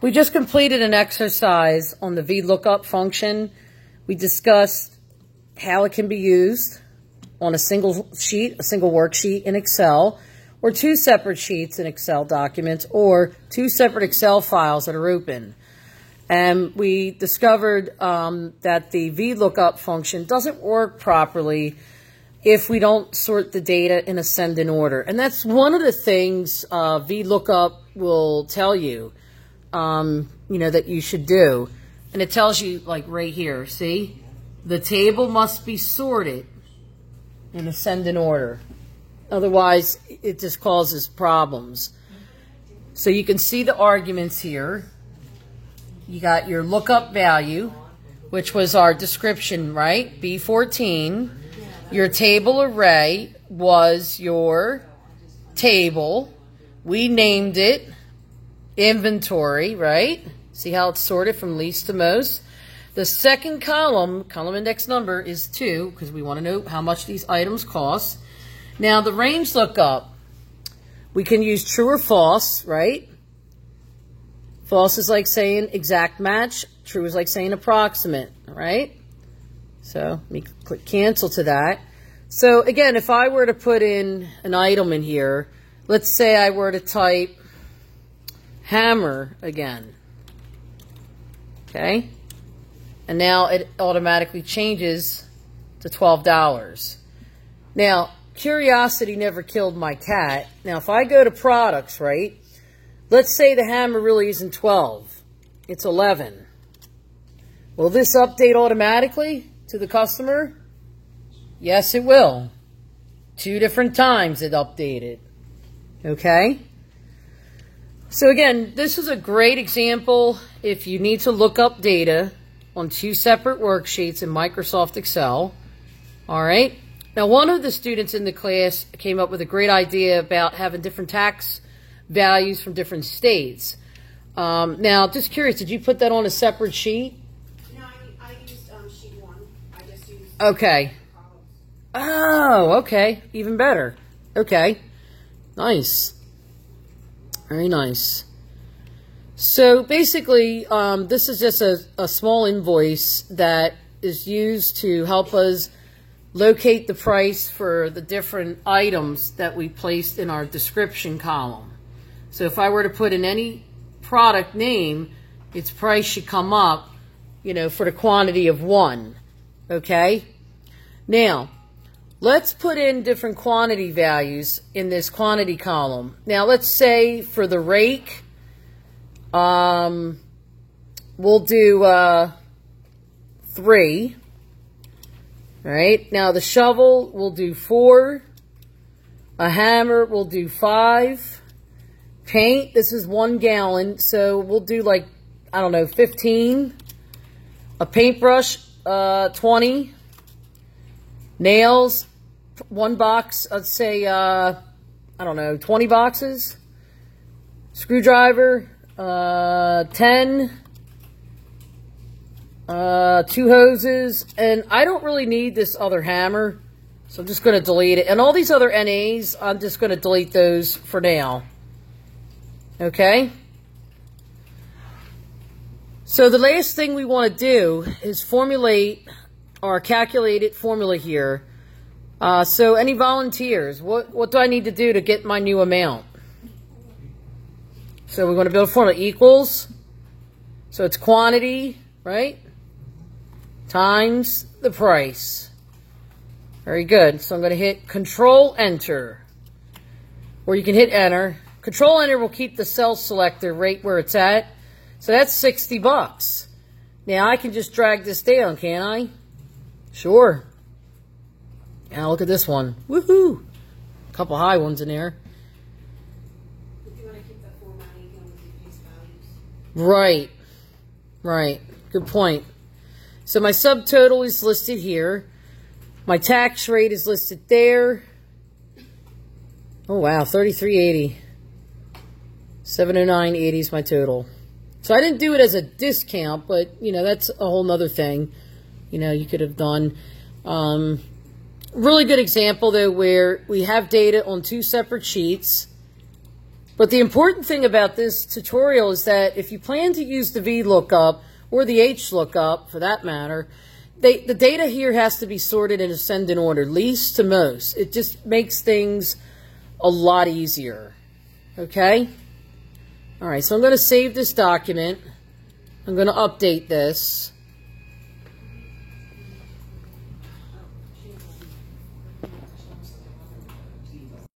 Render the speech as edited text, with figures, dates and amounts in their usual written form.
We just completed an exercise on the VLOOKUP function. We discussed how it can be used on a single sheet, a single worksheet in Excel, or two separate sheets in Excel documents, or two separate Excel files that are open. And we discovered that the VLOOKUP function doesn't work properly if we don't sort the data in ascending order. And that's one of the things VLOOKUP will tell you, that you should do. And it tells you, like right here, see? The table must be sorted in ascending order. Otherwise, it just causes problems. So you can see the arguments here. You got your lookup value, which was our description, right? B14. Your table array was your table. We named it inventory, right? See how it's sorted from least to most? The second column index number, is 2, because we want to know how much these items cost. Now, the range lookup, we can use true or false, right? False is like saying exact match. True is like saying approximate, right? So let me click cancel to that. So again, if I were to put in an item in here, let's say I were to type hammer again. Okay? And now it automatically changes to $12. Now, curiosity never killed my cat. Now, if I go to products, right? Let's say the hammer really isn't 12. It's 11. Will this update automatically to the customer? Yes, it will. 2 different times it updated. Okay? So again, this is a great example if you need to look up data on 2 separate worksheets in Microsoft Excel. All right? Now, one of the students in the class came up with a great idea about having different tax values from different states. Now, just curious, did you put that on a separate sheet? No, I used sheet 1. I just used... Okay. Oh, okay. Even better. Okay. Nice. Very nice. So basically, this is just a small invoice that is used to help us locate the price for the different items that we placed in our description column. So if I were to put in any product name, its price should come up, for the quantity of 1. Okay? Now, let's put in different quantity values in this quantity column. Now, let's say for the rake, we'll do 3. Right? Now, the shovel, we'll do 4. A hammer, we'll do 5. Paint, this is 1 gallon, so we'll do 15. A paintbrush, 20. Nails, 1 box, let's say, 20 boxes. Screwdriver, 10. 2 hoses, and I don't really need this other hammer, so I'm just going to delete it. And all these other NAs, I'm just going to delete those for now. Okay? So the last thing we want to do is formulate our calculated formula here. So any volunteers, what do I need to do to get my new amount? So we're going to build a formula equals. So it's quantity, right? Times the price. Very good. So I'm going to hit Control Enter. Or you can hit Enter. Control Enter will keep the cell selector right where it's at. So that's $60. Now I can just drag this down, can't I? Sure. Now look at this one. Woohoo! A couple high ones in there. If you want to keep that formatting, you can always use values. Right. Right. Good point. So my subtotal is listed here. My tax rate is listed there. Oh, wow. $33.80. $709.80 is my total. So I didn't do it as a discount, but, that's a whole nother thing. You could have done. Really good example, though, where we have data on 2 separate sheets. But the important thing about this tutorial is that if you plan to use the VLOOKUP, or the HLOOKUP for that matter, the data here has to be sorted in ascending order, least to most. It just makes things a lot easier. Okay? All right, so I'm going to save this document. I'm going to update this.